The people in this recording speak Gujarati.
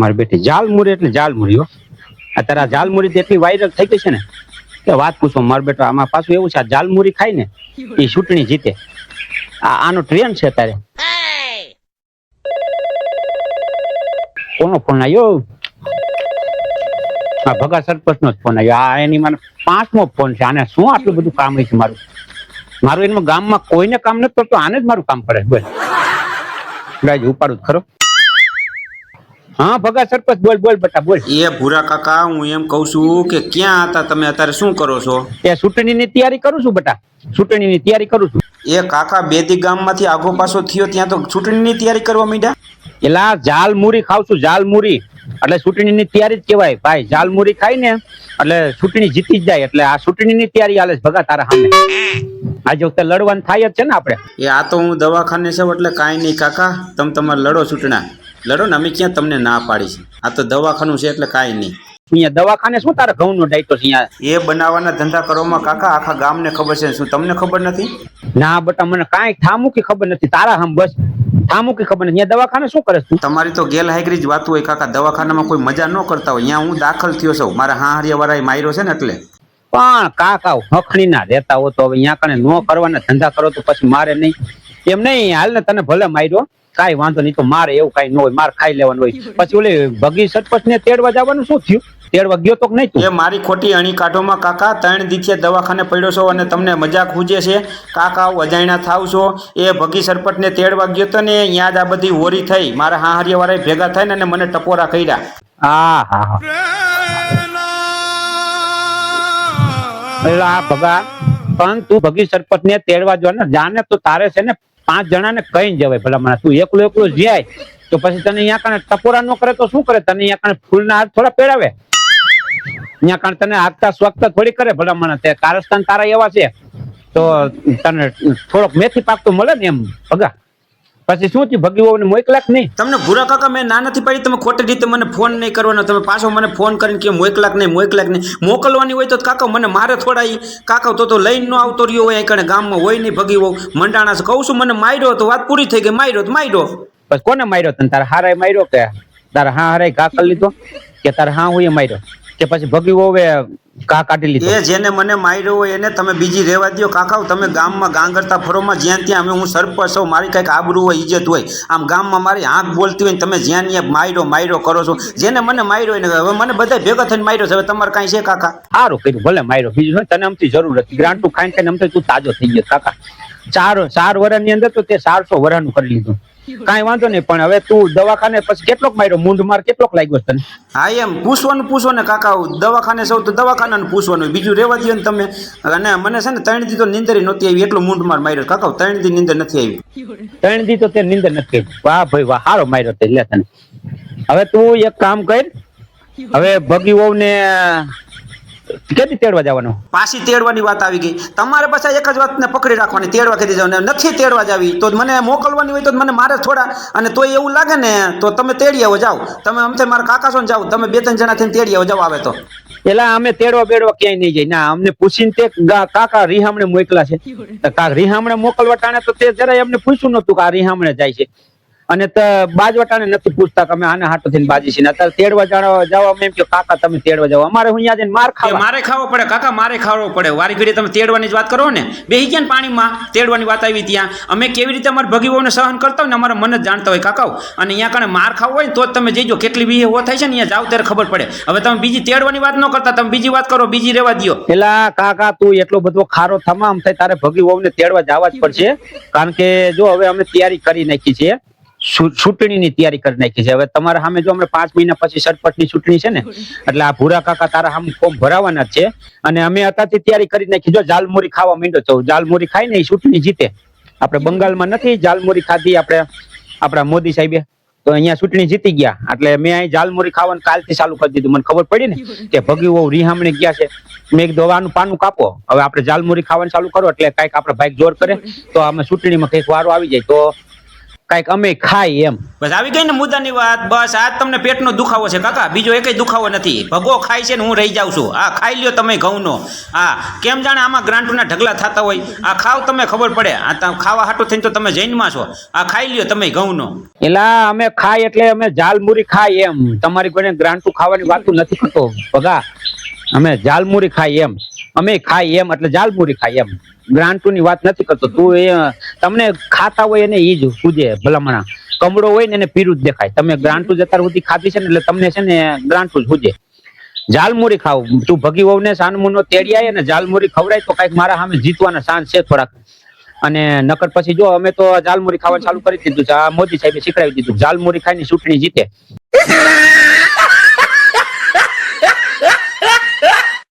મારી બેટી જાલમુરી એટલે જાલમુરી હો. અત્યારે આ જાલમુરી એટલી વાયરલ થઈ ગઈ છે ને કે વાત પૂછો. મારો બેટો આમાં પાછું એવું છે, આ જાલમુરી ખાય ને એ ચૂંટણી જીતે. આનો ટ્રેન્ડ છે અત્યારે. કોનો ફોન આવ્યો? આ ભગા સરપંચ નો ફોન આવ્યો. આ એની મને 5મો ફોન છે. આને શું આટલું બધું કામ હોય છે મારું એમાં ગામમાં કોઈને કામ નથી કરતો, આને જ મારું કામ કરે. બોલ ગાય ઉપાડું જ ખરો. હા ભગા સરપંચ બોલ બોલ બેટા બોલ. એ ભૂરા કાકા, હું એમ કઉ છું કે ક્યાં હતા તમે? અત્યારે શું કરો છો? એ ચૂંટણીની તૈયારી કરું છું બેટા, ચૂંટણીની તૈયારી કરું છું. એ કાકા બેદી ગામમાંથી આગો પાછો થયો ત્યાં તો ચૂંટણીની તૈયારી કરવા માંડ્યા. એલા જાલમુરી ખાવ છું, જાલમુરી એટલે ચૂંટણીની તૈયારી જ કહેવાય ભાઈ. જાલમુરી ખાઈ ને એટલે ચૂંટણી જીતી જ જાય. એટલે આ ચૂંટણીની તૈયારી હાલે છે ભગા તારા સામે. આજે વખતે લડવાનું થાય જ છે ને આપણે. એ આ તો હું દવાખાને છે એટલે કાંઈ નહીં કાકા, તમે તમારે લડો ચૂંટણા લડો ને, અમે ક્યાં તમને ના પાડી છે. આ તો દવાખાનું છે એટલે કાંઈ નહીં. અહીંયા દવાખાને શું તારા ઘઉં નો ડાયટો છે અહીંયા? એ બનાવવાના ધંધા કરવામાં કાકા આખા ગામને ખબર છે, શું તમને ખબર નથી? ના બેટા મને કાંઈ ઠામુકી ખબર નથી. તારા હમ બસ ઠામુકી ખબર નથી. અહીંયા દવાખાને શું કરે તું? તમારી તો ગેરહાજરી જ વાત હોય કાકા. દવાખાનામાં કોઈ મજા ન કરતા હોય. અહીંયા હું દાખલ થયો છું, મારા હાહરિયા વાળા માર્યો છે ને એટલે. પણ કાકા હખણી ના રહેતા હો તો હવે અહીંયા કણે નો કરવાના ધંધા કરો તો પછી મારે નહીં. એમ નહીં, હાલ ને તને ભલે માર્યો કાંઈ વાંધો નહીં, તો મારે એવું કાંઈ ન હોય, મારે ખાઈ લેવાનું હોય. પછી ઓલે ભગી સરપંચ ને તેડવા જવાનું શું થયું? તેડવા ગયો તો નહીં તું? એ મારી ખોટી અણી કાઢોમાં કાકા 3 દિવસે દવાખાને પડ્યો છો અને તમને મજાક ખૂજે છે કાકા. અજાણ્યા થાવ છો. એ ભગી સરપંચને તેડવા ગયો તો ને ત્યાં જ આ બધી હોરી થઈ. મારા હાહરિયા વાળા ભેગા થઈને અને મને ટપોરા કર્યા. હા હા હા. આ ભગા પણ તું ભગી સરપંચ ને તેડવા જો ને જાને તો તારે છે ને 5 જણાને કઈ જવાય. ભલા મને તું એકલો જાય તો પછી તને અહીંયા કણે ટપોરા ન કરે તો શું કરે? તને અહીંયા કણે ફૂલના હાથ થોડા પહેરાવે? અહીંયા કણે તને આગતા સ્વાગતા થોડી કરે? ભલા મને તે કારસ્તાન તારા એવા છે તો તને થોડોક મેથી પાક તો મળે ને એમ ભગા. પછી શું થયું? ભગી મોકલાક નહીં? તમને ભૂરા કાકા મેં ના નથી પાડી. તમે ખોટી રીતે મને ફોન નહીં કરવાનો. તમે પાછો મને ફોન કરીને કે મોકલાક નહીં મોકલવાની હોય તો કાકા મને મારે થોડા કાકા તો લઈને ન આવતો રહ્યો હોય. અહીં ગામમાં હોય નહીં ભગી હોવ મંડાણા છે. કહું છું મને માર્યો તો વાત પૂરી થઈ ગઈ. માર્યો તો માર્યો. પછી કોને માર્યો? તને તારા હારાય માર્યો કે તારા હા હારાય ઘા કરી લીધો કે તારા હા હું માર્યો કે પછી ભગી હોવે ઘા કાઢી લીધો? એ જેને મને માર્યો હોય એને તમે બીજી રહેવા દો કાકા. તમે ગામમાં ગાંગરતા ફરોમાં જ્યાં ત્યાં અમે હું સરપંચ છું, મારી કંઈક આબરૂ હોય ઇજ્જત હોય. આમ ગામમાં મારી આંખ બોલતી હોય ને તમે જ્યાં ત્યાં માર્યો કરો છો. જેને મને માર્યો હોય ને હવે મને બધા ભેગા થઈને માર્યો છે. હવે તમારે કાંઈ છે કાકા? સારું કર્યું ભલે માર્યો. બીજું તને અમથી જરૂર હતી. ગ્રાન્ટું ખાઈને અમથી તું તાજો થઈ ગયો કાકા. 4 વર્ષની અંદર તો તે 400 વર્ષનું કરી લીધું. કાંઈ વાંધો નહીં. પણ હવે તું દવાખાને પછી કેટલોક માર્યો? મૂંઢ માર કેટલોક લાગ્યો તને? હા એમ પૂછો ને કાકા. દવાખાને સૌ તો દવાખાનાને પૂછવાનું, બીજું રહેવા દો ને તમે. અને મને છે ને 3 દી તો નીંદર નહોતી આવી, એટલો મૂંઢ માર માર્યો કાકા. 3 દી નીંદર નથી આવી. 3 દી તો તે નીંદર નથી આવી? વાહ ભાઈ વાહ, સારો માર્યો તે. લે તને હવે તું એક કામ કર. હવે ભગી વહુ ને કેદી તેડવા જવાનું? પાછી તેડવાની વાત આવી ગઈ. તમારે પાછા એક જ વાતને પકડી રાખવાની, તેડવા કીધી જવાનું. નથી તેડવા જાવી તો મને મોકલવાની હોય તો મને મારે થોડા. અને તોય એવું લાગે ને તો તમે તેડી આવો જાઓ. તમે અમથે મારા કાકા છો ને જાઓ. તમે 2-3 જણા થઈને તેડી આવો જાઓ આવે તો. પેલા અમે તેડવા બેડવા ક્યાંય નહીં જાય. ના, અમને પૂછીને તે કાકા રીહામણે મોકલા છે. રીહામણે મોકલવા ટાણે તો તે જરાય અમને પૂછ્યું નતું કે આ રીહામણે જાય છે. અને બાજવટાને નથી પૂછતા કે અમે આને હાટો થઈને બાજી છે. અત્યારે તેડવા જવા એમ કે કાકા તમે તેડવા જાવ. અમારે હું અહીંયા જઈને મારે ખાવો પડે કાકા. મારે ખાવો પડે વારી ઘડી. તમે તેડવાની જ વાત કરો ને, બેહી ગયા પાણીમાં તેડવાની વાત આવી ત્યાં. અમે કેવી રીતે અમારા ભગીઓને સહન કરતા હોય ને અમારા મન જ જાણતા હોય કાકા. અને અહીંયા કણે માર ખાવો હોય ને તો જ તમે જઈજો. કેટલી બી હો થાય છે ને અહીંયા જાવ ત્યારે ખબર પડે. હવે તમે બીજી તેડવાની વાત ન કરતા, તમે બીજી વાત કરો, બીજી રહેવા દો. પેલા કાકા તું એટલો બધો ખારો તમામ થાય તારે ભગી વહુને તેડવા જવા જ પડશે. કારણ કે જો હવે અમે તૈયારી કરી નાખી છે, ચૂંટણીની તૈયારી કરી નાખી છે. હવે તમારા સામે જો અમે 5 મહિના પછી સરપંચની ચૂંટણી છે ને એટલે આ ભૂરા કાકા તારા સામે ફોર્મ ભરાવાના જ છે. અને અમે અત્યારથી તૈયારી કરી નાખી. જો જાલમુરી ખાવા માંડ્યો છો, જાલમુરી ખાઈ ને એ ચૂંટણી જીતે. આપણે બંગાળમાં નથી જાલમુરી ખાધી આપણા મોદી સાહેબે, તો અહીંયા ચૂંટણી જીતી ગયા. એટલે મેં અહીં જાલમુરી ખાવાનું કાલથી ચાલુ કરી દીધું. મને ખબર પડી ને કે ભગી વહુ રીહામણે ગયા છે. મેં એક દવાનું પાનું કાપો, હવે આપણે જાલમુરી ખાવાનું ચાલુ કરો એટલે કઈક આપણે ભાઈ જોર કરે તો અમે ચૂંટણીમાં કઈક વારો આવી જાય તો કાંઈક અમે ખાઈ એમ. બસ આવી ગઈ ને મુદ્દાની વાત. બસ આજ તમને પેટનો દુખાવો છે કાકા, બીજો એકય દુખાવો નથી. ભગો ખાય છે ને હું રહી જાઉં છું. આ ખાઈ લ્યો તમે ઘઉંનો. હા કેમ જાણે આમાં ગ્રાન્ટના ઢગલા થતા હોય. આ ખાવ તમે ખબર પડે. આ ખાવા હાટું થઈને તો તમે જૈનમાં છો. આ ખાઈ લ્યો તમે ઘઉંનો. એલા અમે ખાય એટલે અમે ઝાલમુરી ખાય એમ. તમારી કોઈ ગ્રાન્ટુ ખાવાની વાતું નથી કરતો ભગા. અમે ઝાલમુરી ખાય એમ. અમે ખાય એમ એટલે ઝાલમુરી ખાય એમ. ગ્રાન્ટુ ની વાત નથી કરતો તું. એ તમને ખાતા હોય એને ઈ જ પૂજે ભલામણા. કમળો હોય ને એને પીરું જ દેખાય. તમે ગ્રાન્ટુ જ અત્યાર સુધી ખાધી છે ને એટલે તમને છે ને ગ્રાન્ટુ જ પૂજે. ઝાલમુરી ખાવ તું ભગી વહુ ને સાનમુનો તેડી આય ને ઝાલમુરી ખવડાય તો કઈક મારા સામે જીતવાના ચાન્સ છે થોડાક. અને નકર પછી જો અમે તો ઝાલમુરી ખાવાનું ચાલુ કરી દીધું છે. આ મોદી સાહેબે શીખડાવી દીધું ઝાલમુરી ખાઈને ચૂંટણી જીતે.